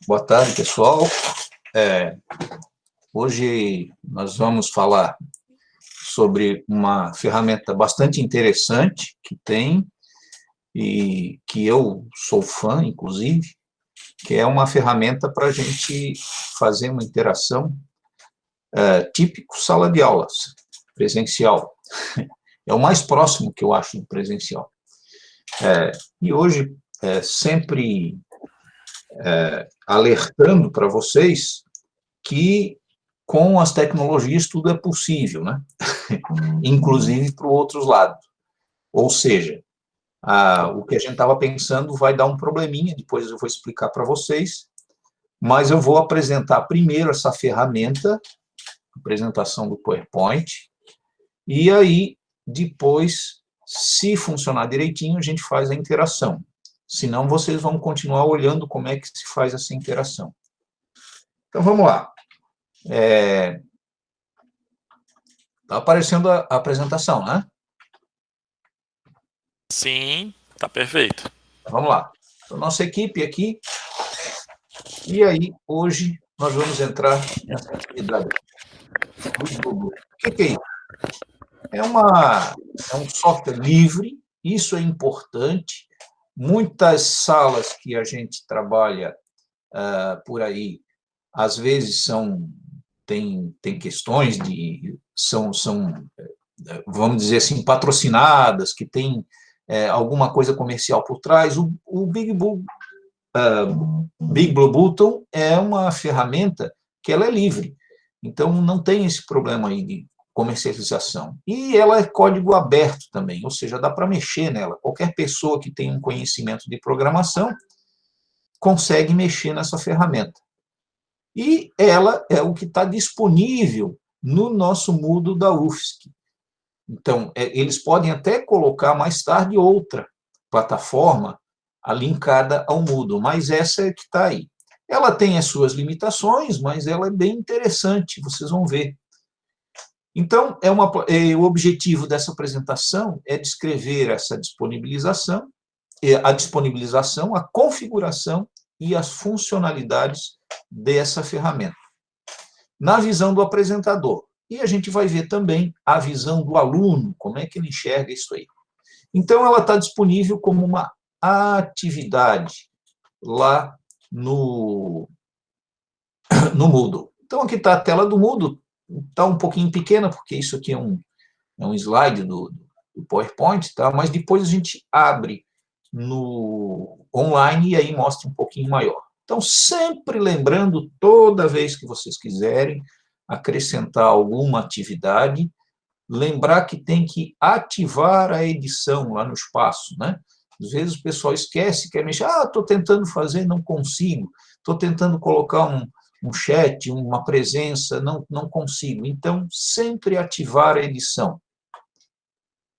Boa tarde, pessoal. Hoje nós vamos falar sobre uma ferramenta bastante interessante que tem, e que eu sou fã, inclusive, que é uma ferramenta para a gente fazer uma interação típico sala de aulas, presencial. É o mais próximo que eu acho do presencial. E hoje, sempre alertando para vocês que com as tecnologias tudo é possível, né? Inclusive para os outros lados. Ou seja, o que a gente estava pensando vai dar um probleminha, depois eu vou explicar para vocês, mas eu vou apresentar primeiro essa ferramenta, apresentação do PowerPoint, e aí, depois, se funcionar direitinho, a gente faz a interação. Senão, vocês vão continuar olhando como é que se faz essa interação. Então, vamos lá. Está aparecendo a apresentação, né? Sim, tá perfeito. Vamos lá. Então, nossa equipe aqui. E aí, hoje, nós vamos entrar nessa atividade. O que é isso? É um software livre, isso é importante. Muitas salas que a gente trabalha por aí, às vezes tem questões são, vamos dizer assim, patrocinadas, que tem alguma coisa comercial por trás. O Big Blue Button é uma ferramenta que ela é livre, então não tem esse problema aí de comercialização. E ela é código aberto também, ou seja, dá para mexer nela. Qualquer pessoa que tem um conhecimento de programação consegue mexer nessa ferramenta. E ela é o que está disponível no nosso Moodle da UFSC. Então, eles podem até colocar mais tarde outra plataforma linkada ao Moodle, mas essa é que está aí. Ela tem as suas limitações, mas ela é bem interessante, vocês vão ver. Então, o objetivo dessa apresentação é descrever essa disponibilização, a configuração e as funcionalidades dessa ferramenta. Na visão do apresentador. E a gente vai ver também a visão do aluno, como é que ele enxerga isso aí. Então, ela está disponível como uma atividade lá no Moodle. Então, aqui está a tela do Moodle, está um pouquinho pequena, porque isso aqui é um slide do PowerPoint, tá? Mas depois a gente abre no online e aí mostra um pouquinho maior. Então, sempre lembrando, toda vez que vocês quiserem acrescentar alguma atividade, lembrar que tem que ativar a edição lá no espaço, né? Às vezes o pessoal esquece, quer mexer, estou tentando fazer, não consigo, estou tentando colocar um chat, uma presença, não consigo. Então, sempre ativar a edição.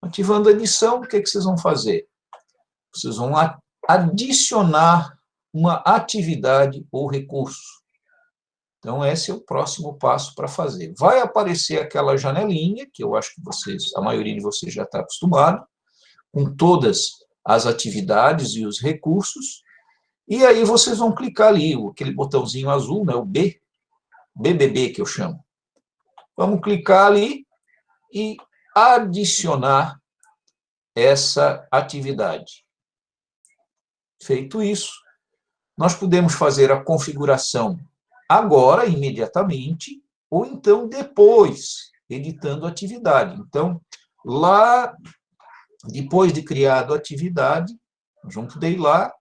Ativando a edição, o que é que vocês vão fazer? Vocês vão adicionar uma atividade ou recurso. Então, esse é o próximo passo para fazer. Vai aparecer aquela janelinha, que eu acho que a maioria de vocês já está acostumado, com todas as atividades e os recursos, e aí vocês vão clicar ali, aquele botãozinho azul, né, o BBB que eu chamo. Vamos clicar ali e adicionar essa atividade. Feito isso, nós podemos fazer a configuração agora, imediatamente, ou então depois, editando a atividade. Então, lá, depois de criado a atividade, nós vamos poder ir lá,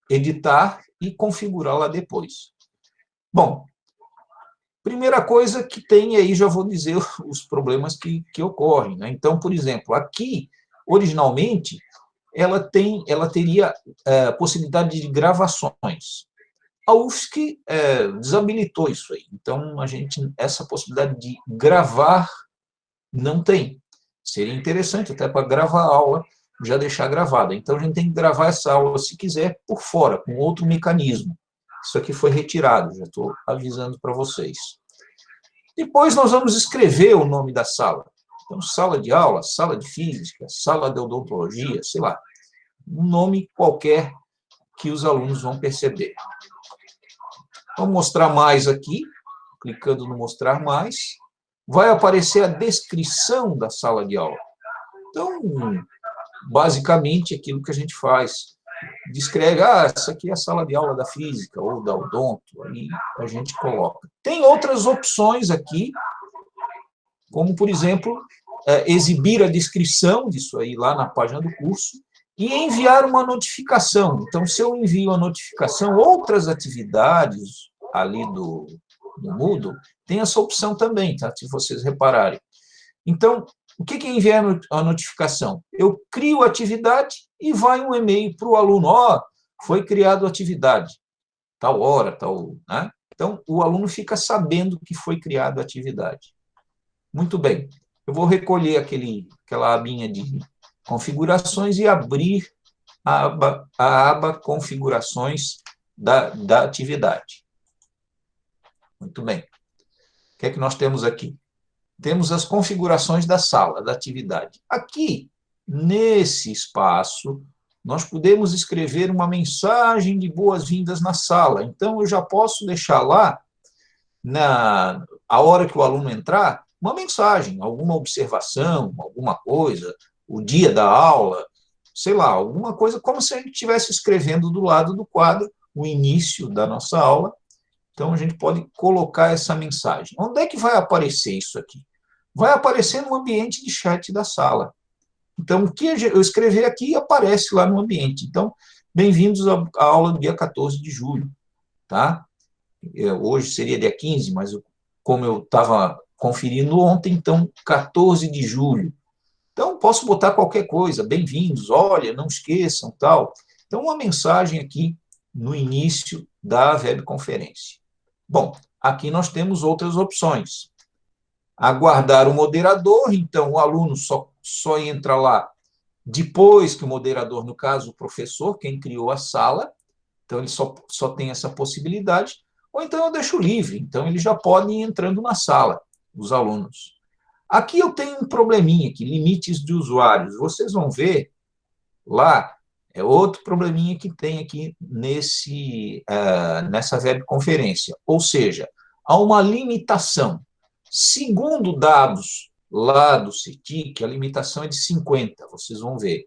editar e configurar lá depois. Bom, primeira coisa que tem aí, já vou dizer os problemas que ocorrem, né? Então, por exemplo, aqui, originalmente, ela teria possibilidade de gravações. A UFSC desabilitou isso aí. Então, essa possibilidade de gravar não tem. Seria interessante até para gravar a aula, já deixar gravada. Então, a gente tem que gravar essa aula, se quiser, por fora, com outro mecanismo. Isso aqui foi retirado, já estou avisando para vocês. Depois, nós vamos escrever o nome da sala. Então, sala de aula, sala de física, sala de odontologia, sei lá. Um nome qualquer que os alunos vão perceber. Vamos mostrar mais aqui, clicando no mostrar mais, vai aparecer a descrição da sala de aula. Então, basicamente, aquilo que a gente faz, descreve, essa aqui é a sala de aula da física ou da odonto, aí a gente coloca. Tem outras opções aqui, como, por exemplo, exibir a descrição disso aí lá na página do curso e enviar uma notificação. Então, se eu envio a notificação, outras atividades ali do Moodle, tem essa opção também, tá? Se vocês repararem. Então, o que é enviar a notificação? Eu crio a atividade e vai um e-mail para o aluno, foi criado a atividade, tal hora, tal... Né? Então, o aluno fica sabendo que foi criada a atividade. Muito bem. Eu vou recolher aquela abinha de configurações e abrir a aba configurações da atividade. Muito bem. O que é que nós temos aqui? Temos as configurações da sala, da atividade. Aqui, nesse espaço, nós podemos escrever uma mensagem de boas-vindas na sala. Então, eu já posso deixar lá, a hora que o aluno entrar, uma mensagem, alguma observação, alguma coisa, o dia da aula, sei lá, alguma coisa, como se a gente estivesse escrevendo do lado do quadro o início da nossa aula. Então, a gente pode colocar essa mensagem. Onde é que vai aparecer isso aqui? Vai aparecer no ambiente de chat da sala. Então, o que eu escrever aqui aparece lá no ambiente. Então, bem-vindos à aula do dia 14 de julho. Tá? Hoje seria dia 15, mas como eu estava conferindo ontem, então, 14 de julho. Então, posso botar qualquer coisa, bem-vindos, olha, não esqueçam, tal. Então, uma mensagem aqui no início da webconferência. Bom, aqui nós temos outras opções. Aguardar o moderador, então o aluno só entra lá depois que o moderador, no caso, o professor, quem criou a sala, então ele só tem essa possibilidade, ou então eu deixo livre, então ele já pode ir entrando na sala, os alunos. Aqui eu tenho um probleminha aqui, limites de usuários. Vocês vão ver lá, é outro probleminha que tem aqui nessa webconferência. Ou seja, há uma limitação. Segundo dados lá do CETIC, a limitação é de 50, vocês vão ver.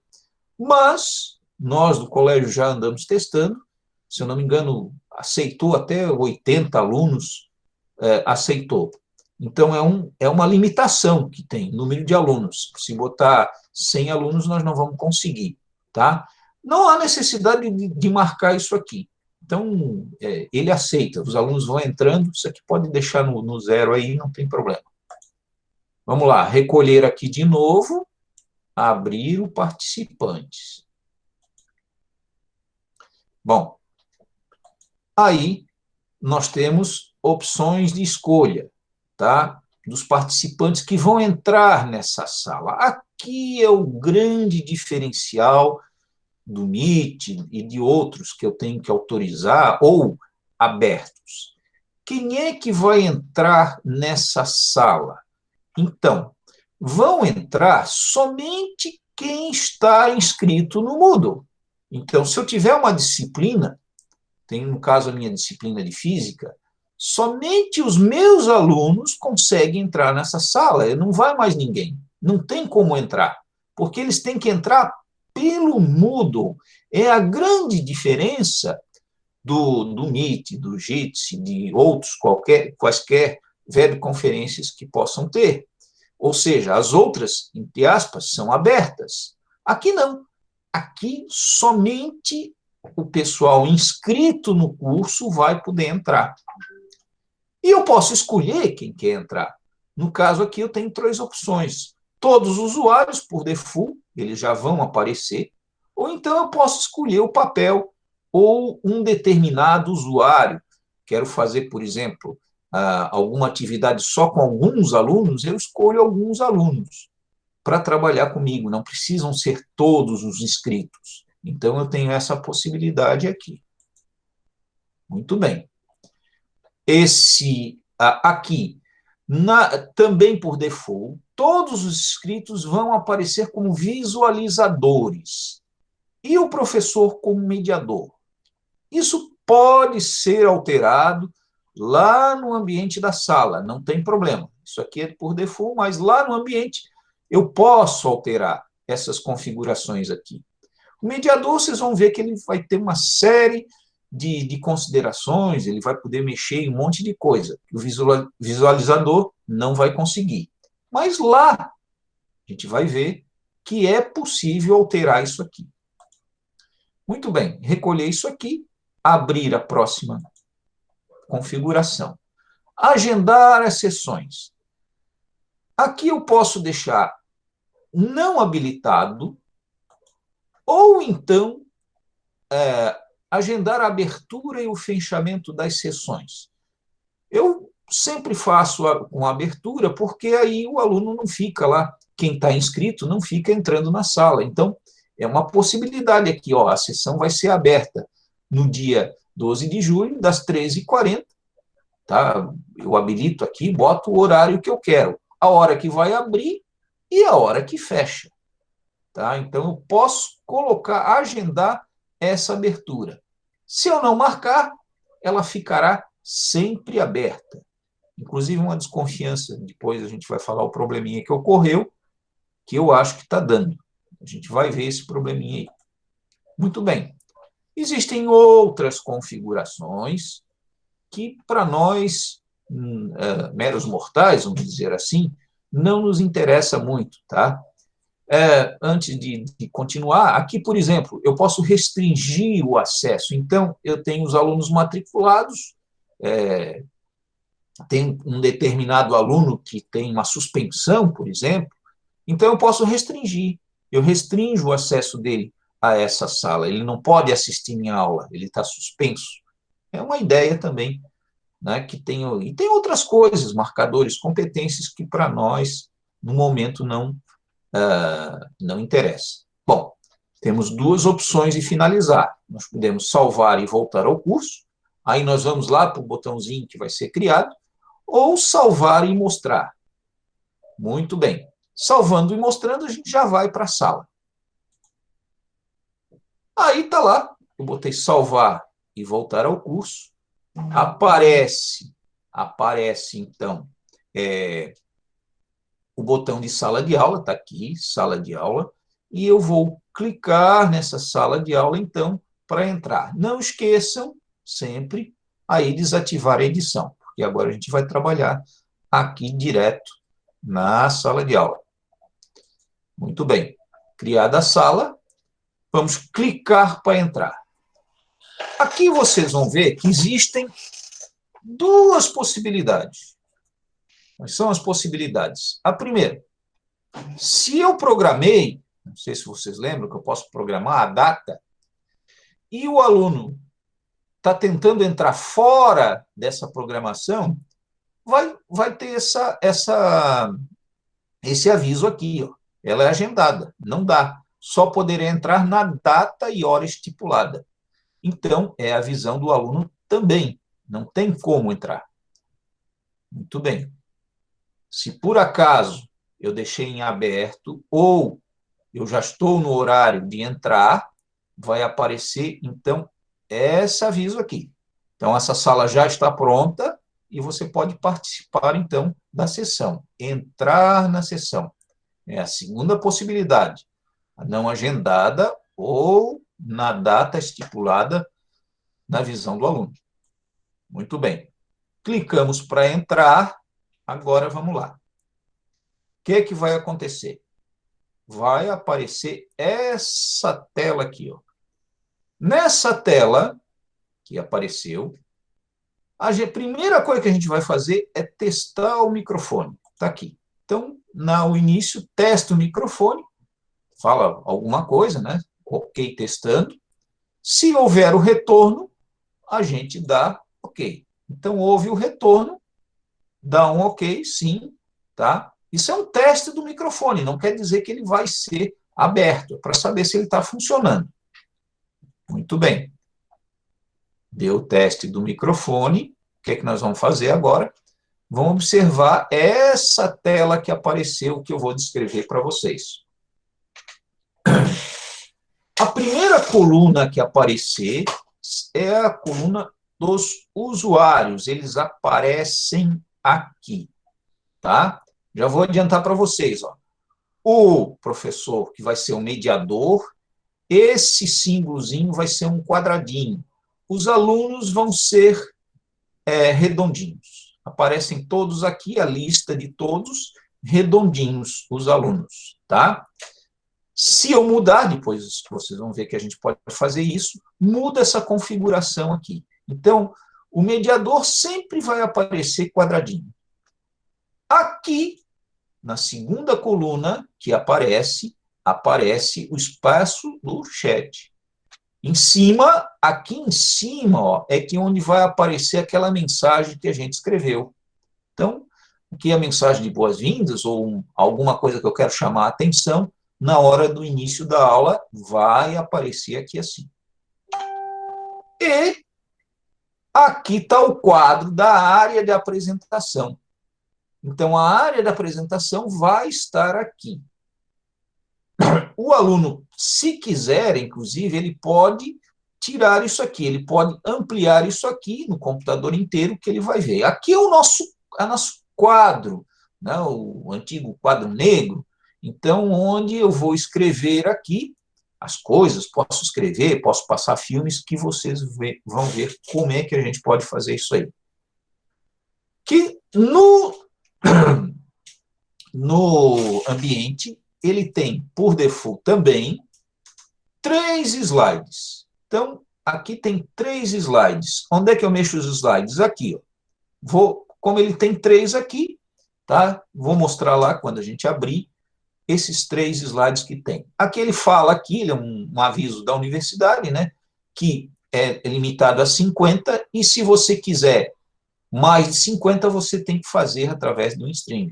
Mas nós do colégio já andamos testando, se eu não me engano, aceitou até 80 alunos, aceitou. Então, é uma limitação que tem, número de alunos. Se botar 100 alunos, nós não vamos conseguir. Tá? Não há necessidade de marcar isso aqui. Então, ele aceita, os alunos vão entrando, isso aqui pode deixar no zero aí, não tem problema. Vamos lá, recolher aqui de novo, abrir o participantes. Bom, aí nós temos opções de escolha, tá? Dos participantes que vão entrar nessa sala. Aqui é o grande diferencial do Meet e de outros que eu tenho que autorizar ou abertos. Quem é que vai entrar nessa sala? Então, vão entrar somente quem está inscrito no Moodle. Então, se eu tiver uma disciplina, tem no caso a minha disciplina de física, somente os meus alunos conseguem entrar nessa sala, não vai mais ninguém, não tem como entrar, porque eles têm que entrar pelo Moodle. É a grande diferença do Meet, do Jitsi, de outros quaisquer webconferências que possam ter. Ou seja, as outras, entre aspas, são abertas. Aqui não. Aqui somente o pessoal inscrito no curso vai poder entrar. E eu posso escolher quem quer entrar. No caso aqui, eu tenho 3 opções. Todos os usuários, por default, eles já vão aparecer, ou então eu posso escolher o papel ou um determinado usuário. Quero fazer, por exemplo, alguma atividade só com alguns alunos, eu escolho alguns alunos para trabalhar comigo, não precisam ser todos os inscritos. Então, eu tenho essa possibilidade aqui. Muito bem. Aqui, também por default, todos os inscritos vão aparecer como visualizadores e o professor como mediador. Isso pode ser alterado lá no ambiente da sala, não tem problema. Isso aqui é por default, mas lá no ambiente eu posso alterar essas configurações aqui. O mediador, vocês vão ver que ele vai ter uma série de considerações, ele vai poder mexer em um monte de coisa, que o visualizador não vai conseguir. Mas lá, a gente vai ver que é possível alterar isso aqui. Muito bem, recolher isso aqui, abrir a próxima configuração. Agendar as sessões. Aqui eu posso deixar não habilitado, ou então agendar a abertura e o fechamento das sessões. Eu sempre faço com abertura, porque aí o aluno não fica lá, quem está inscrito não fica entrando na sala. Então, é uma possibilidade aqui, ó, a sessão vai ser aberta no dia 12 de julho, das 13h40, tá? Eu habilito aqui, boto o horário que eu quero, a hora que vai abrir e a hora que fecha. Tá? Então, eu posso colocar, agendar essa abertura. Se eu não marcar, ela ficará sempre aberta. Inclusive, uma desconfiança, depois a gente vai falar o probleminha que ocorreu, que eu acho que está dando. A gente vai ver esse probleminha aí. Muito bem. Existem outras configurações que, para nós, meros mortais, vamos dizer assim, não nos interessa muito, tá? Antes de continuar, aqui, por exemplo, eu posso restringir o acesso. Então, eu tenho os alunos matriculados, tem um determinado aluno que tem uma suspensão, por exemplo, então eu posso restringir. Eu restringo o acesso dele a essa sala. Ele não pode assistir minha aula, ele está suspenso. É uma ideia também, né, que tem, e tem outras coisas, marcadores, competências que para nós, no momento, não interessa. Bom, temos duas opções de finalizar. Nós podemos salvar e voltar ao curso, aí nós vamos lá para o botãozinho que vai ser criado, ou salvar e mostrar. Muito bem. Salvando e mostrando, a gente já vai para a sala. Aí está lá, eu botei salvar e voltar ao curso, aparece então, o botão de sala de aula, está aqui, sala de aula, e eu vou clicar nessa sala de aula, então, para entrar. Não esqueçam, sempre, aí desativar a edição, porque agora a gente vai trabalhar aqui direto na sala de aula. Muito bem. Criada a sala, vamos clicar para entrar. Aqui vocês vão ver que existem duas possibilidades. Quais são as possibilidades? A primeira, se eu programei, não sei se vocês lembram que eu posso programar a data, e o aluno está tentando entrar fora dessa programação, vai ter esse aviso aqui, ó. Ela é agendada, não dá. Só poderá entrar na data e hora estipulada. Então, é a visão do aluno também. Não tem como entrar. Muito bem. Se por acaso eu deixei em aberto ou eu já estou no horário de entrar, vai aparecer, então, esse aviso aqui. Então, essa sala já está pronta e você pode participar, então, da sessão. Entrar na sessão. É a segunda possibilidade. A não agendada ou na data estipulada na visão do aluno. Muito bem. Clicamos para entrar. Agora, vamos lá. O que é que vai acontecer? Vai aparecer essa tela aqui, ó. Nessa tela que apareceu, a primeira coisa que a gente vai fazer é testar o microfone. Está aqui. Então, no início, testa o microfone, fala alguma coisa, né? Ok, testando. Se houver o retorno, a gente dá ok. Então, houve o retorno, dá um ok, sim, tá? Isso é um teste do microfone, não quer dizer que ele vai ser aberto, é para saber se ele está funcionando. Muito bem. Deu o teste do microfone, o que é que nós vamos fazer agora? Vamos observar essa tela que apareceu, que eu vou descrever para vocês. A primeira coluna que aparecer é a coluna dos usuários, eles aparecem aqui, tá? Já vou adiantar para vocês, ó. O professor, que vai ser o mediador, esse símbolozinho vai ser um quadradinho. Os alunos vão ser redondinhos. Aparecem todos aqui, a lista de todos, redondinhos, os alunos, tá? Se eu mudar, depois vocês vão ver que a gente pode fazer isso, muda essa configuração aqui. Então, o mediador sempre vai aparecer quadradinho. Aqui, na segunda coluna que aparece o espaço do chat. Em cima, aqui em cima, ó, é que onde vai aparecer aquela mensagem que a gente escreveu. Então, aqui a mensagem de boas-vindas ou alguma coisa que eu quero chamar a atenção, na hora do início da aula, vai aparecer aqui assim. E aqui está o quadro da área de apresentação. Então, a área da apresentação vai estar aqui. O aluno, se quiser, inclusive, ele pode tirar isso aqui, ele pode ampliar isso aqui no computador inteiro, que ele vai ver. Aqui é o nosso quadro, né, o antigo quadro negro, então, onde eu vou escrever aqui as coisas, posso escrever, posso passar filmes, que vocês vão ver como é que a gente pode fazer isso aí. Que no ambiente, ele tem, por default também, 3 slides. Então, aqui tem 3 slides. Onde é que eu mexo os slides? Aqui, ó. Como ele tem 3 aqui, tá? Vou mostrar lá quando a gente abrir esses 3 slides que tem. Aqui ele fala, aqui, ele é um aviso da universidade, né? Que é limitado a 50, e se você quiser mais de 50, você tem que fazer através do stream.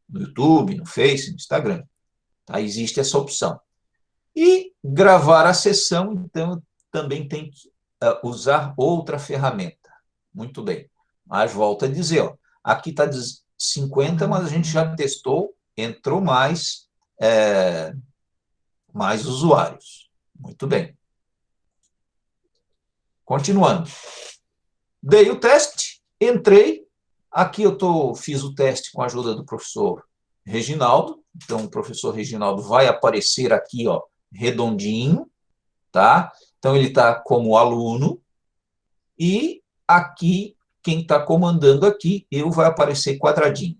No YouTube, no Face, no Instagram. Tá? Existe essa opção. E gravar a sessão, então, também tem que usar outra ferramenta. Muito bem. Mas volto a dizer, ó, aqui está 50, mas a gente já testou, entrou mais usuários. Muito bem. Continuando. Dei o teste, entrei. Aqui eu fiz o teste com a ajuda do professor Reginaldo. Então, o professor Reginaldo vai aparecer aqui, ó, redondinho, tá? Então, ele está como aluno. E aqui, quem está comandando aqui, vai aparecer quadradinho.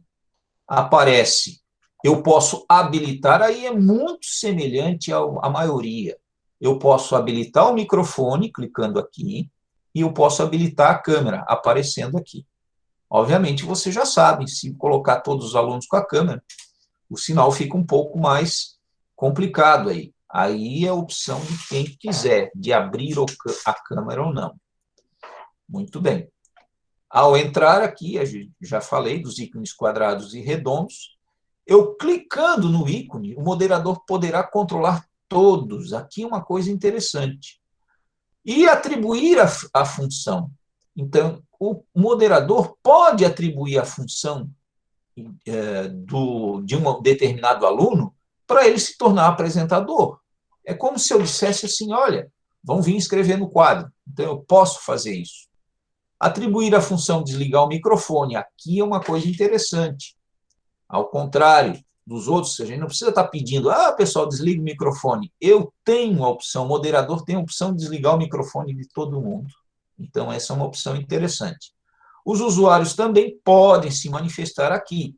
Aparece, eu posso habilitar, aí é muito semelhante à maioria. Eu posso habilitar o microfone, clicando aqui, e eu posso habilitar a câmera, aparecendo aqui. Obviamente, vocês já sabem, se colocar todos os alunos com a câmera, o sinal fica um pouco mais complicado aí. Aí é a opção de quem quiser, de abrir a câmera ou não. Muito bem. Ao entrar aqui, já falei dos ícones quadrados e redondos, eu clicando no ícone, o moderador poderá controlar todos. Aqui uma coisa interessante. E atribuir a função. Então, o moderador pode atribuir a função de um determinado aluno para ele se tornar apresentador. É como se eu dissesse assim, olha, vão vir escrever no quadro. Então, eu posso fazer isso. Atribuir a função desligar o microfone. Aqui é uma coisa interessante. Ao contrário dos outros, a gente não precisa estar pedindo, pessoal, desliga o microfone. Eu tenho a opção, o moderador tem a opção de desligar o microfone de todo mundo. Então, essa é uma opção interessante. Os usuários também podem se manifestar aqui,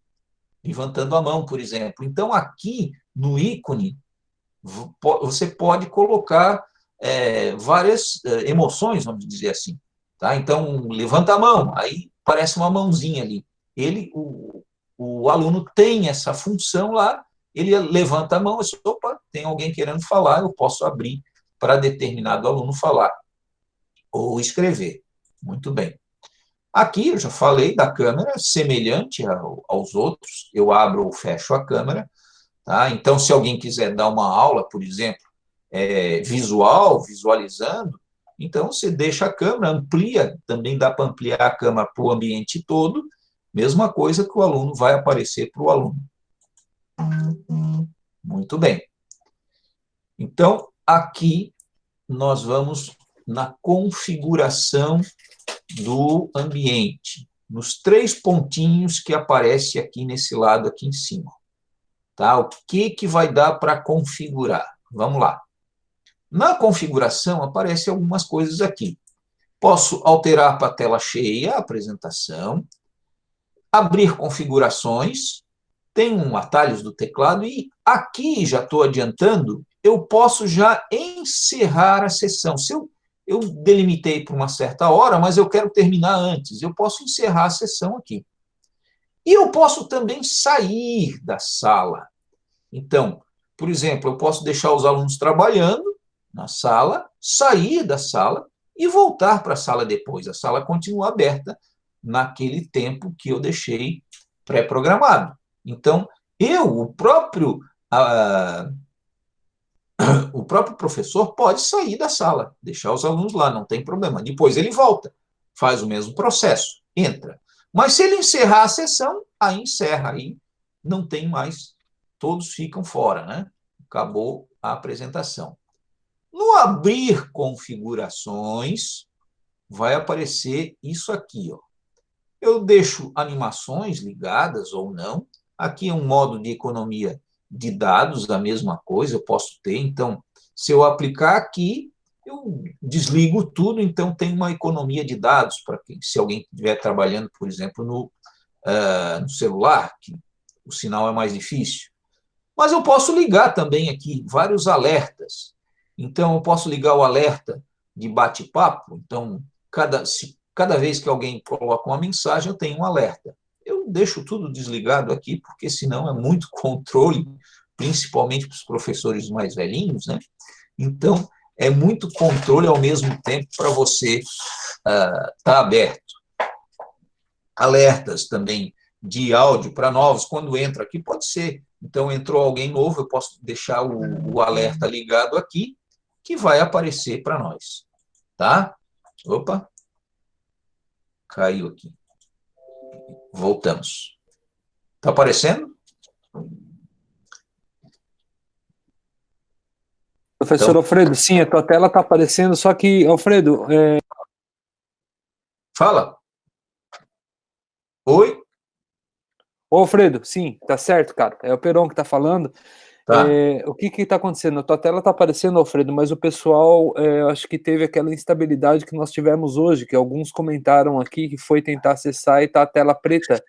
levantando a mão, por exemplo. Então, aqui no ícone, você pode colocar várias emoções, vamos dizer assim. Tá? Então, levanta a mão, aí parece uma mãozinha ali. O aluno tem essa função lá, ele levanta a mão, opa, tem alguém querendo falar, eu posso abrir para determinado aluno falar ou escrever. Muito bem. Aqui, eu já falei da câmera, semelhante aos outros, eu abro ou fecho a câmera. Tá? Então, se alguém quiser dar uma aula, por exemplo, visualizando, então você deixa a câmera, amplia, também dá para ampliar a câmera para o ambiente todo, mesma coisa que o aluno vai aparecer para o aluno. Muito bem. Então, aqui nós vamos na configuração do ambiente, nos 3 pontinhos que aparece aqui nesse lado aqui em cima. Tá? O que vai dar para configurar? Vamos lá. Na configuração, aparecem algumas coisas aqui. Posso alterar para a tela cheia a apresentação, abrir configurações, tem atalhos do teclado, e aqui, já estou adiantando, eu posso já encerrar a sessão. Se eu delimitei por uma certa hora, mas eu quero terminar antes, eu posso encerrar a sessão aqui. E eu posso também sair da sala. Então, por exemplo, eu posso deixar os alunos trabalhando na sala, sair da sala e voltar para a sala depois. A sala continua aberta naquele tempo que eu deixei pré-programado. Então, o próprio professor pode sair da sala, deixar os alunos lá, não tem problema. Depois ele volta, faz o mesmo processo, entra. Mas se ele encerrar a sessão, aí encerra, aí não tem mais, todos ficam fora, né? Acabou a apresentação. No abrir configurações, vai aparecer isso aqui, ó. Eu deixo animações ligadas ou não. Aqui é um modo de economia de dados, a mesma coisa, eu posso ter. Então, se eu aplicar aqui, eu desligo tudo, então tem uma economia de dados para se alguém estiver trabalhando, por exemplo, no celular, que o sinal é mais difícil. Mas eu posso ligar também aqui vários alertas. Então, eu posso ligar o alerta de bate-papo. Então, cada vez que alguém coloca uma mensagem, eu tenho um alerta. Eu deixo tudo desligado aqui, porque senão é muito controle, principalmente para os professores mais velhinhos, né? Então, é muito controle ao mesmo tempo para você estar aberto. Alertas também de áudio para novos, quando entra aqui, pode ser. Então, entrou alguém novo, eu posso deixar o alerta ligado aqui, que vai aparecer para nós. Tá? Opa! Caiu aqui. Voltamos. Está aparecendo? Professor então, Alfredo, sim, a tua tela está aparecendo, só que, Alfredo... Fala. Oi? Ô, Alfredo, sim, tá certo, cara. É o Peron que tá falando. Tá. O que está acontecendo? A tua tela está aparecendo, Alfredo, mas o pessoal, acho que teve aquela instabilidade que nós tivemos hoje, que alguns comentaram aqui que foi tentar acessar e está a tela preta.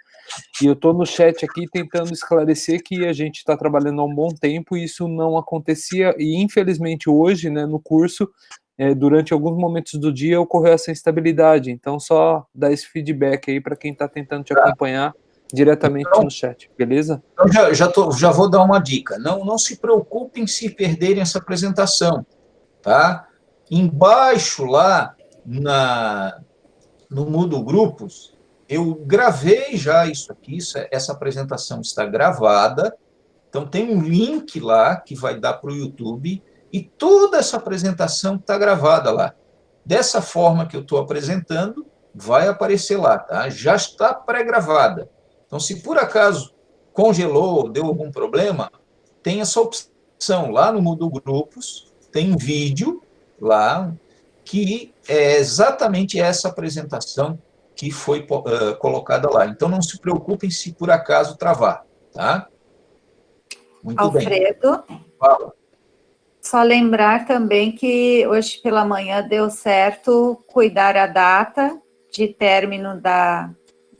E eu estou no chat aqui tentando esclarecer que a gente está trabalhando há um bom tempo e isso não acontecia, e infelizmente hoje, né, no curso, durante alguns momentos do dia, ocorreu essa instabilidade. Então, só dar esse feedback aí para quem está tentando te acompanhar diretamente então, no chat, beleza? Então já vou dar uma dica. Não se preocupem se perderem essa apresentação, tá? Embaixo lá no Moodle Grupos, eu gravei já isso aqui, essa apresentação está gravada, então tem um link lá que vai dar para o YouTube e toda essa apresentação está gravada lá. Dessa forma que eu estou apresentando, vai aparecer lá, tá? Já está pré-gravada. Então, se por acaso congelou, deu algum problema, tem essa opção lá no Moodle Grupos, tem um vídeo lá que é exatamente essa apresentação que foi colocada lá. Então, não se preocupem se por acaso travar, tá? Muito Alfredo, bem. Fala. Só lembrar também que hoje pela manhã deu certo cuidar a data de término da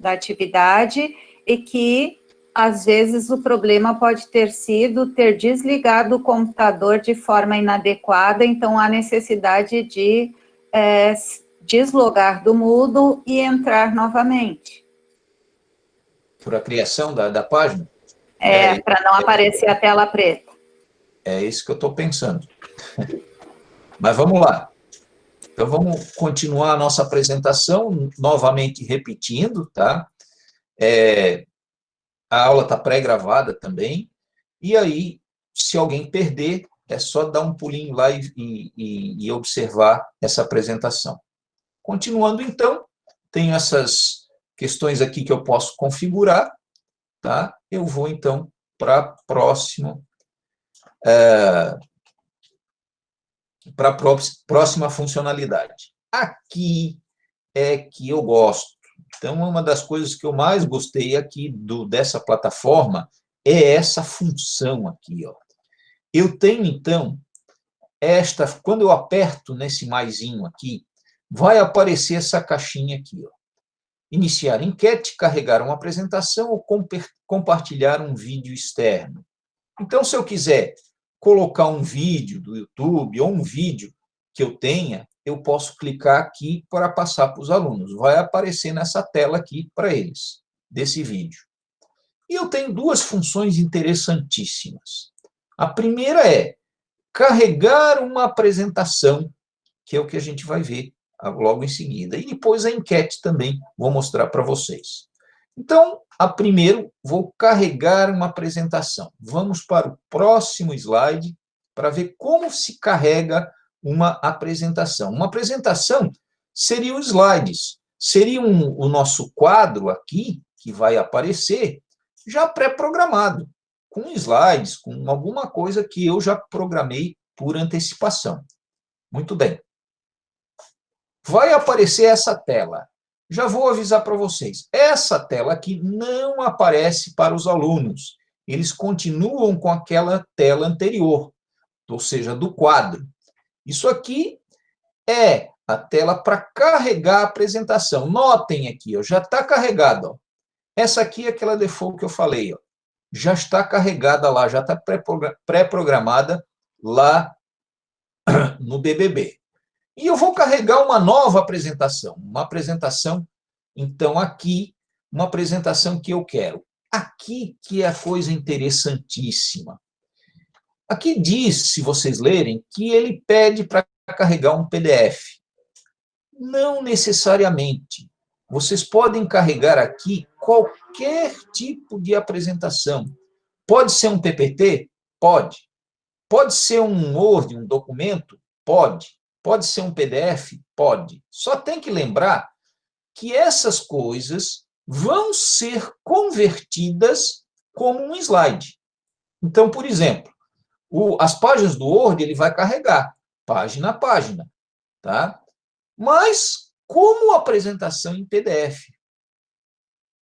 atividade e que, às vezes, o problema pode ter sido ter desligado o computador de forma inadequada, então há necessidade de deslogar do Moodle e entrar novamente. Por a criação da página? Para não aparecer a tela preta. É isso que eu estou pensando. Mas vamos lá. Então, vamos continuar a nossa apresentação, novamente repetindo, tá? A aula está pré-gravada também, e aí, se alguém perder, é só dar um pulinho lá e observar essa apresentação. Continuando, então, tenho essas questões aqui que eu posso configurar, tá? Eu vou, então, para a próxima para a próxima funcionalidade. Aqui é que eu gosto. Então, uma das coisas que eu mais gostei aqui dessa plataforma é essa função aqui, ó. Eu tenho, então, quando eu aperto nesse maisinho aqui, vai aparecer essa caixinha aqui, ó. Iniciar enquete, carregar uma apresentação ou compartilhar um vídeo externo. Então, se eu quiser colocar um vídeo do YouTube ou um vídeo que eu tenha, eu posso clicar aqui para passar para os alunos. Vai aparecer nessa tela aqui para eles, desse vídeo. E eu tenho duas funções interessantíssimas. A primeira é carregar uma apresentação, que é o que a gente vai ver logo em seguida. E depois a enquete também vou mostrar para vocês. Então, primeiro, vou carregar uma apresentação. Vamos para o próximo slide para ver como se carrega uma apresentação. Uma apresentação seria os slides, seria o nosso quadro aqui, que vai aparecer, já pré-programado, com slides, com alguma coisa que eu já programei por antecipação. Muito bem. Vai aparecer essa tela. Já vou avisar para vocês. Essa tela aqui não aparece para os alunos. Eles continuam com aquela tela anterior, ou seja, do quadro. Isso aqui é a tela para carregar a apresentação. Notem aqui, ó, já está carregada. Ó. Essa aqui é aquela default que eu falei. Ó. Já está carregada lá, já está pré-programada lá no BBB. E eu vou carregar uma nova apresentação. Uma apresentação, então, aqui, uma apresentação que eu quero. Aqui que é a coisa interessantíssima. Aqui diz, se vocês lerem, que ele pede para carregar um PDF. Não necessariamente. Vocês podem carregar aqui qualquer tipo de apresentação. Pode ser um PPT? Pode. Pode ser um Word, um documento? Pode. Pode ser um PDF? Pode. Só tem que lembrar que essas coisas vão ser convertidas como um slide. Então, por exemplo, as páginas do Word ele vai carregar, página a página. Tá? Mas, como apresentação em PDF?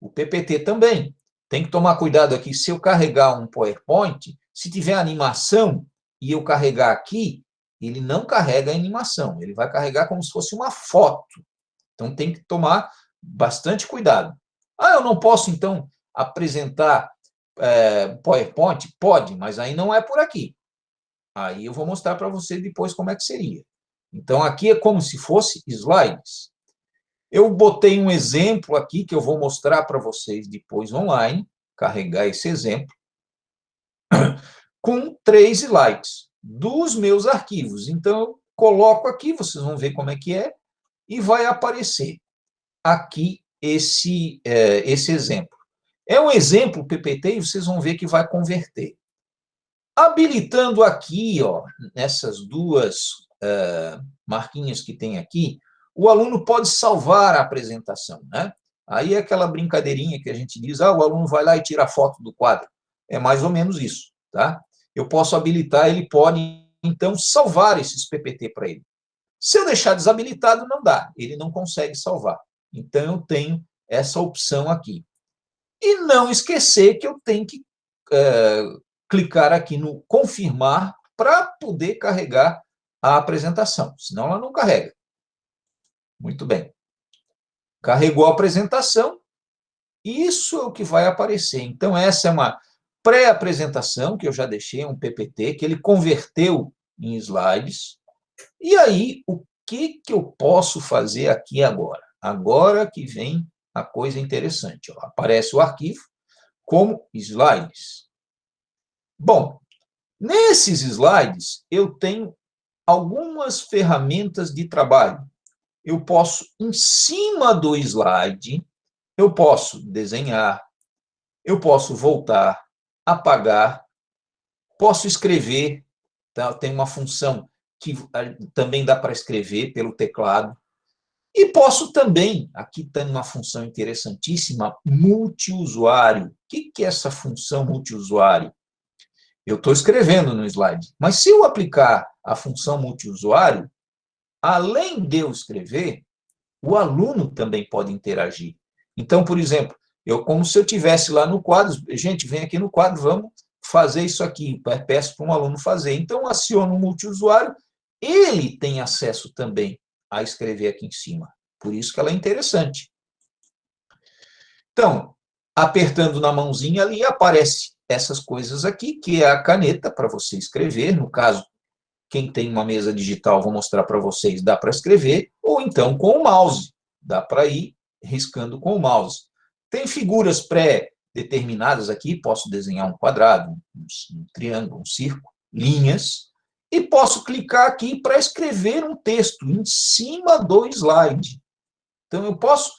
O PPT também. Tem que tomar cuidado aqui, se eu carregar um PowerPoint, se tiver animação e eu carregar aqui, ele não carrega a animação, ele vai carregar como se fosse uma foto. Então, tem que tomar bastante cuidado. Eu não posso, então, apresentar PowerPoint? Pode, mas aí não é por aqui. Aí eu vou mostrar para você depois como é que seria. Então, aqui é como se fosse slides. Eu botei um exemplo aqui que eu vou mostrar para vocês depois online, carregar esse exemplo, com 3 slides dos meus arquivos. Então, eu coloco aqui, vocês vão ver como é que é, e vai aparecer aqui esse exemplo. É um exemplo PPT e vocês vão ver que vai converter. Habilitando aqui, ó, nessas duas marquinhas que tem aqui, o aluno pode salvar a apresentação, né? Aí é aquela brincadeirinha que a gente diz, o aluno vai lá e tira a foto do quadro. É mais ou menos isso, tá? Eu posso habilitar, ele pode, então, salvar esses PPT para ele. Se eu deixar desabilitado, não dá, ele não consegue salvar. Então, eu tenho essa opção aqui. E não esquecer que eu tenho que clicar aqui no confirmar para poder carregar a apresentação, senão ela não carrega. Muito bem. Carregou a apresentação, isso é o que vai aparecer. Então, essa é uma pré-apresentação, que eu já deixei, um PPT, que ele converteu em slides. E aí, o que eu posso fazer aqui agora? Agora que vem a coisa interessante. Ó. Aparece o arquivo como slides. Bom, nesses slides, eu tenho algumas ferramentas de trabalho. Eu posso, em cima do slide, eu posso desenhar, eu posso voltar, apagar, posso escrever, tá? Tem uma função que também dá para escrever pelo teclado, e posso também, aqui tem uma função interessantíssima, multiusuário. O que é essa função multiusuário? Eu estou escrevendo no slide. Mas se eu aplicar a função multiusuário, além de eu escrever, o aluno também pode interagir. Então, por exemplo, como se eu tivesse lá no quadro, gente, vem aqui no quadro, vamos fazer isso aqui, peço para um aluno fazer. Então, aciono o multiusuário, ele tem acesso também a escrever aqui em cima. Por isso que ela é interessante. Então, apertando na mãozinha ali, aparece essas coisas aqui, que é a caneta para você escrever. No caso, quem tem uma mesa digital, vou mostrar para vocês, dá para escrever, ou então com o mouse. Dá para ir riscando com o mouse. Tem figuras pré-determinadas aqui, posso desenhar um quadrado, um triângulo, um círculo, linhas, e posso clicar aqui para escrever um texto em cima do slide. Então, eu posso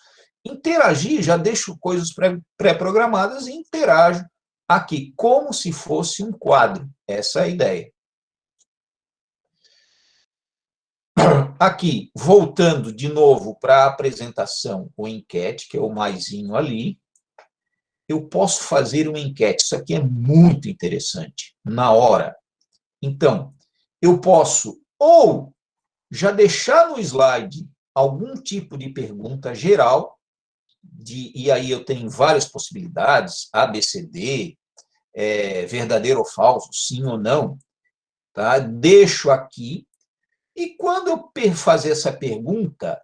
interagir, já deixo coisas pré-programadas e interajo aqui, como se fosse um quadro. Essa é a ideia. Aqui, voltando de novo para a apresentação, o enquete, que é o maisinho ali, eu posso fazer uma enquete. Isso aqui é muito interessante, na hora. Então, eu posso ou já deixar no slide algum tipo de pergunta geral, e aí eu tenho várias possibilidades, A, B, C, D, verdadeiro ou falso, sim ou não, tá? Deixo aqui. E quando eu fazer essa pergunta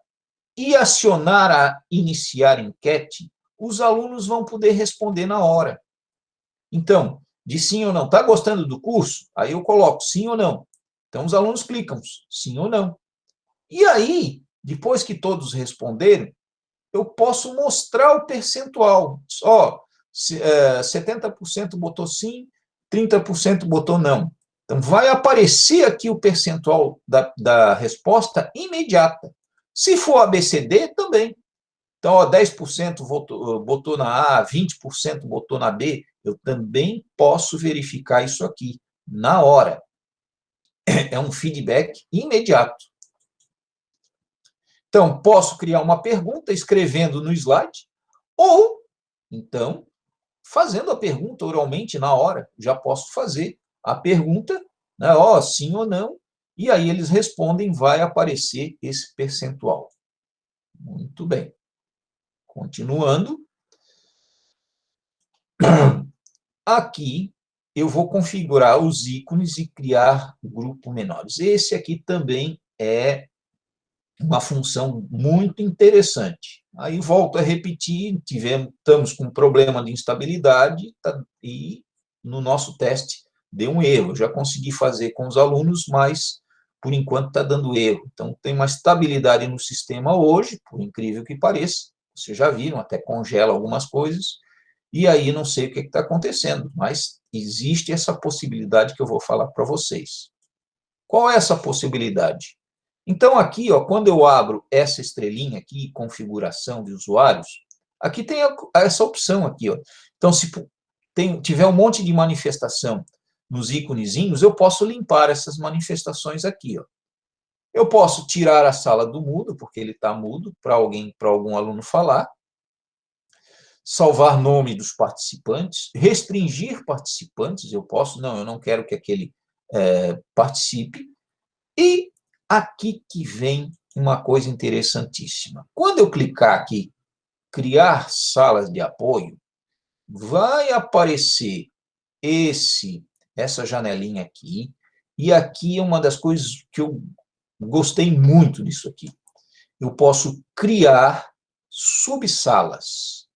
e acionar a iniciar enquete, os alunos vão poder responder na hora. Então, de sim ou não. Está gostando do curso? Aí eu coloco sim ou não. Então, os alunos clicam sim ou não. E aí, depois que todos responderem, eu posso mostrar o percentual. 70% botou sim, 30% botou não. Então, vai aparecer aqui o percentual da resposta imediata. Se for ABCD, também. Então, 10% botou na A, 20% botou na B, eu também posso verificar isso aqui, na hora. É um feedback imediato. Então, posso criar uma pergunta escrevendo no slide, ou, então, fazendo a pergunta oralmente na hora. Já posso fazer a pergunta, né, sim ou não, e aí eles respondem, vai aparecer esse percentual. Muito bem. Continuando. Aqui, eu vou configurar os ícones e criar grupo menores. Esse aqui também é uma função muito interessante. Aí, volto a repetir, estamos com um problema de instabilidade e no nosso teste deu um erro. Eu já consegui fazer com os alunos, mas, por enquanto, está dando erro. Então, tem uma estabilidade no sistema hoje, por incrível que pareça. Vocês já viram, até congela algumas coisas. E aí, não sei o que está acontecendo, mas existe essa possibilidade que eu vou falar para vocês. Qual é essa possibilidade? Então, aqui, quando eu abro essa estrelinha aqui, configuração de usuários, aqui tem essa opção aqui. Então, se tiver um monte de manifestação nos íconezinhos, eu posso limpar essas manifestações aqui. Eu posso tirar a sala do mudo, porque ele está mudo, para algum aluno falar. Salvar nome dos participantes, restringir participantes, eu não quero que aquele participe. E aqui que vem uma coisa interessantíssima. Quando eu clicar aqui, criar salas de apoio, vai aparecer essa janelinha aqui, e aqui é uma das coisas que eu gostei muito disso aqui. Eu posso criar subsalas.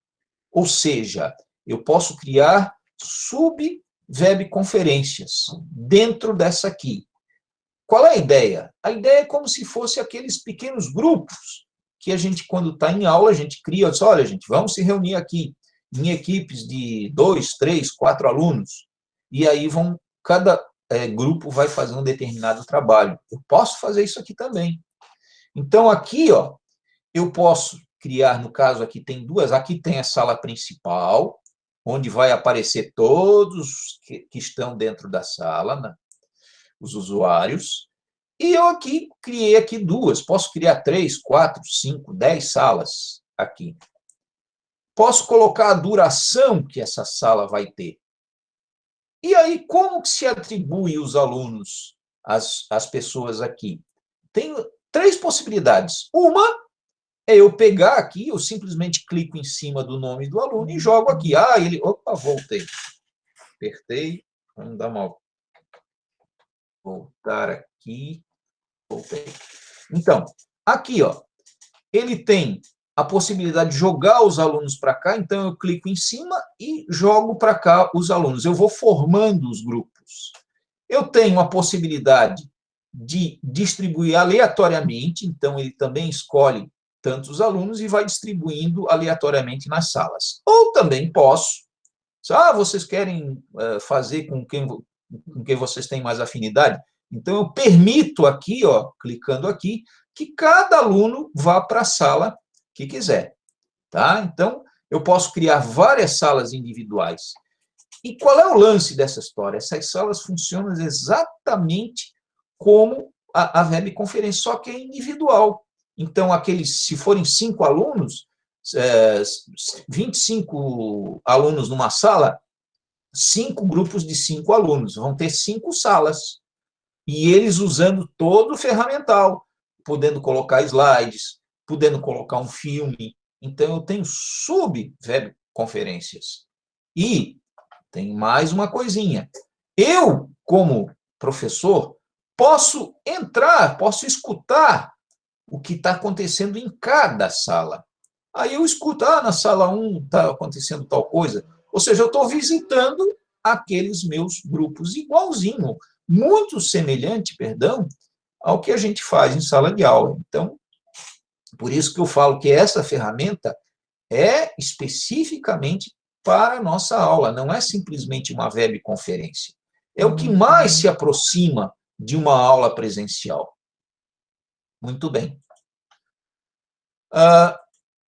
Ou seja, eu posso criar sub-webconferências dentro dessa aqui. Qual é a ideia? A ideia é como se fosse aqueles pequenos grupos que a gente, quando está em aula, a gente cria, olha, gente, vamos se reunir aqui em equipes de 2, 3, 4 alunos, e aí cada grupo vai fazer um determinado trabalho. Eu posso fazer isso aqui também. Então, aqui, eu posso criar, no caso, aqui tem duas, aqui tem a sala principal, onde vai aparecer todos que estão dentro da sala, né, os usuários, e eu aqui criei aqui duas, posso criar 3, 4, 5, 10 salas aqui. Posso colocar a duração que essa sala vai ter. E aí, como que se atribui os alunos às pessoas aqui? Tem 3 possibilidades. Uma é eu pegar aqui, eu simplesmente clico em cima do nome do aluno e jogo aqui. Ele... Opa, voltei. Apertei. Vamos dar uma... Voltar aqui. Voltei. Então, aqui, ó, ele tem a possibilidade de jogar os alunos para cá, então eu clico em cima e jogo para cá os alunos. Eu vou formando os grupos. Eu tenho a possibilidade de distribuir aleatoriamente, então ele também escolhe tantos alunos e vai distribuindo aleatoriamente nas salas. Ou também posso, vocês querem fazer com quem vocês têm mais afinidade? Então eu permito aqui, ó, clicando aqui, que cada aluno vá para a sala que quiser, tá? Então, eu posso criar várias salas individuais. E qual é o lance dessa história? Essas salas funcionam exatamente como a webconferência, só que é individual. Então, se forem 5 alunos, 25 alunos numa sala, 5 grupos de 5 alunos, vão ter 5 salas. E eles usando todo o ferramental, podendo colocar slides, podendo colocar um filme. Então, eu tenho sub-webconferências. E tem mais uma coisinha. Eu, como professor, posso entrar, posso escutar o que está acontecendo em cada sala. Aí eu escuto, na sala 1 está acontecendo tal coisa. Ou seja, eu estou visitando aqueles meus grupos igualzinho, muito semelhante, ao que a gente faz em sala de aula. Então, por isso que eu falo que essa ferramenta é especificamente para a nossa aula, não é simplesmente uma webconferência. É o que mais se aproxima de uma aula presencial. Muito bem.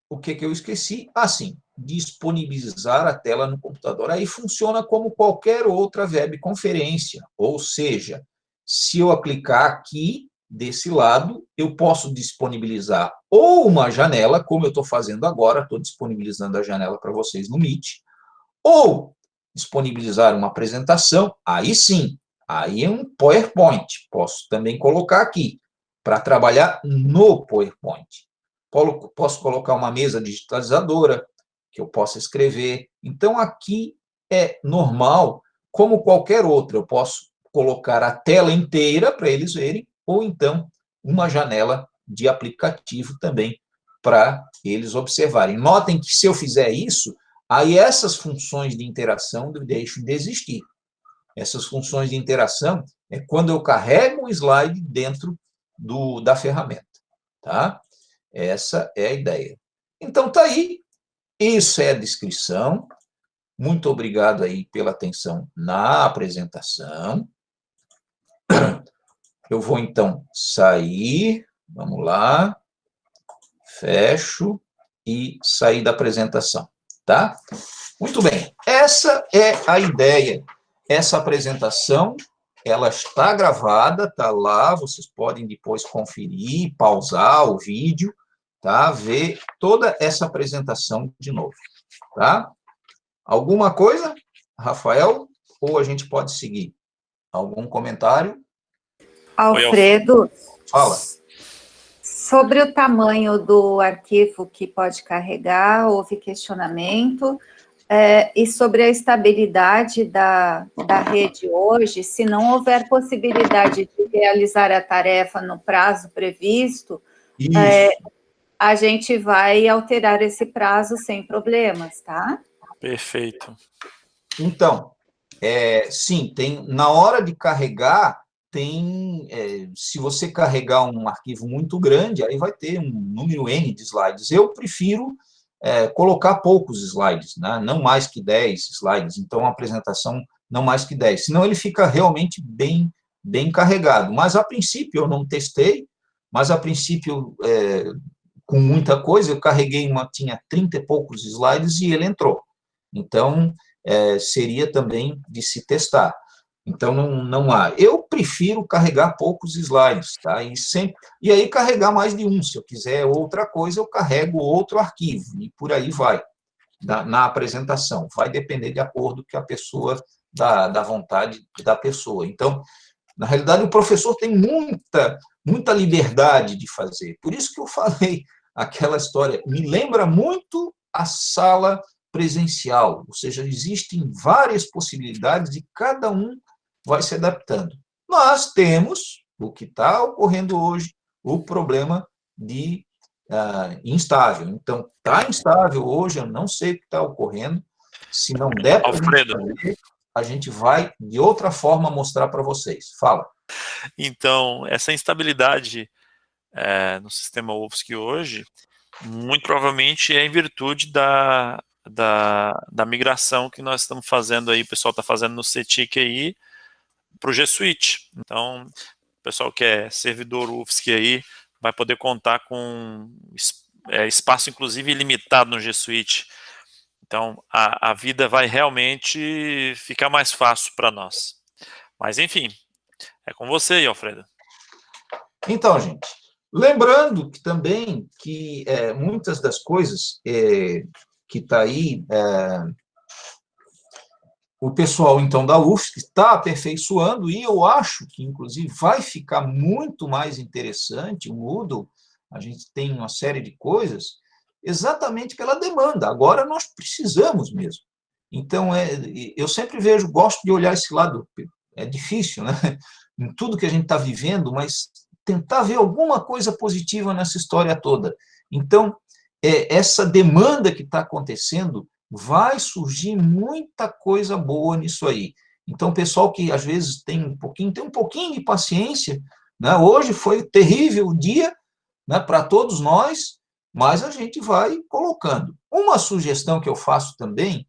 O que eu esqueci? Sim, disponibilizar a tela no computador. Aí funciona como qualquer outra webconferência, ou seja, se eu clicar aqui, desse lado, eu posso disponibilizar ou uma janela, como eu estou fazendo agora, estou disponibilizando a janela para vocês no Meet, ou disponibilizar uma apresentação, aí sim, aí é um PowerPoint, posso também colocar aqui, para trabalhar no PowerPoint. Posso colocar uma mesa digitalizadora, que eu possa escrever. Então, aqui é normal, como qualquer outra, eu posso colocar a tela inteira para eles verem, ou então uma janela de aplicativo também para eles observarem. Notem que se eu fizer isso, aí essas funções de interação deixam de existir. Essas funções de interação é quando eu carrego um slide dentro da ferramenta, tá? Essa é a ideia. Então, tá aí. Isso é a descrição. Muito obrigado aí pela atenção na apresentação. Eu vou, então, sair. Vamos lá. Fecho e sair da apresentação, tá? Muito bem. Essa é a ideia. Essa apresentação, ela está gravada, está lá. Vocês podem depois conferir, pausar o vídeo, tá? Ver toda essa apresentação de novo, tá? Alguma coisa, Rafael? Ou a gente pode seguir? Algum comentário? Alfredo, fala. Sobre o tamanho do arquivo que pode carregar, houve questionamento, e sobre a estabilidade da rede hoje, se não houver possibilidade de realizar a tarefa no prazo previsto, a gente vai alterar esse prazo sem problemas, tá? Perfeito. Então, sim, na hora de carregar, se você carregar um arquivo muito grande, aí vai ter um número N de slides. Eu prefiro colocar poucos slides, né? Não mais que 10 slides, então a apresentação não mais que 10, senão ele fica realmente bem carregado. Mas, a princípio, eu não testei, mas, a princípio, com muita coisa, eu carreguei tinha 30 e poucos slides e ele entrou. Então, seria também de se testar. Então, não há. Eu prefiro carregar poucos slides, tá? E aí carregar mais de um. Se eu quiser outra coisa, eu carrego outro arquivo, e por aí vai, na apresentação. Vai depender de acordo com o que a pessoa da vontade da pessoa. Então, na realidade, o professor tem muita liberdade de fazer. Por isso que eu falei aquela história, me lembra muito a sala presencial, ou seja, existem várias possibilidades e cada um vai se adaptando. Nós temos, o que está ocorrendo hoje, o problema de instável. Então, está instável hoje, eu não sei o que está ocorrendo. Se não der para a gente vai, de outra forma, mostrar para vocês. Fala. Então, essa instabilidade no sistema UFSC hoje, muito provavelmente é em virtude da migração que nós estamos fazendo aí, o pessoal está fazendo no CETIC aí, para o G Suite. Então, o pessoal que é servidor UFSC aí, vai poder contar com espaço, inclusive, ilimitado no G Suite. Então, a vida vai realmente ficar mais fácil para nós. Mas, enfim, é com você aí, Alfredo. Então, gente, lembrando que também que muitas das coisas que está aí, o pessoal, então, da UFSC está aperfeiçoando, e eu acho que, inclusive, vai ficar muito mais interessante o Moodle. A gente tem uma série de coisas exatamente que ela demanda. Agora nós precisamos mesmo. Então, eu sempre gosto de olhar esse lado. É difícil, né? Em tudo que a gente está vivendo, mas tentar ver alguma coisa positiva nessa história toda. Então, essa demanda que está acontecendo, vai surgir muita coisa boa nisso aí. Então, o pessoal que, às vezes, tem um pouquinho de paciência, né? Hoje foi terrível o dia, né, para todos nós, mas a gente vai colocando. Uma sugestão que eu faço também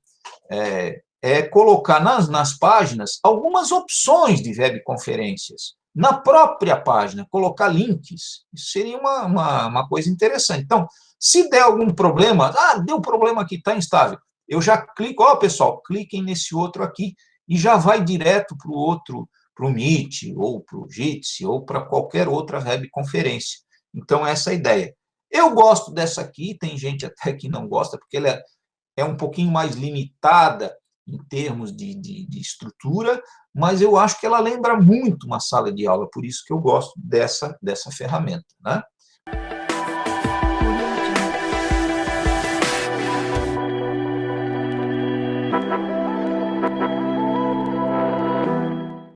é colocar nas páginas algumas opções de webconferências. Na própria página, colocar links. Isso seria uma coisa interessante. Então, se der algum problema, deu problema aqui, está instável, eu já clico, pessoal, cliquem nesse outro aqui, e já vai direto para o outro, para o Meet, ou para o Jitsi, ou para qualquer outra webconferência. Então, essa é a ideia. Eu gosto dessa aqui, tem gente até que não gosta, porque ela é um pouquinho mais limitada em termos de estrutura, mas eu acho que ela lembra muito uma sala de aula, por isso que eu gosto dessa ferramenta, né?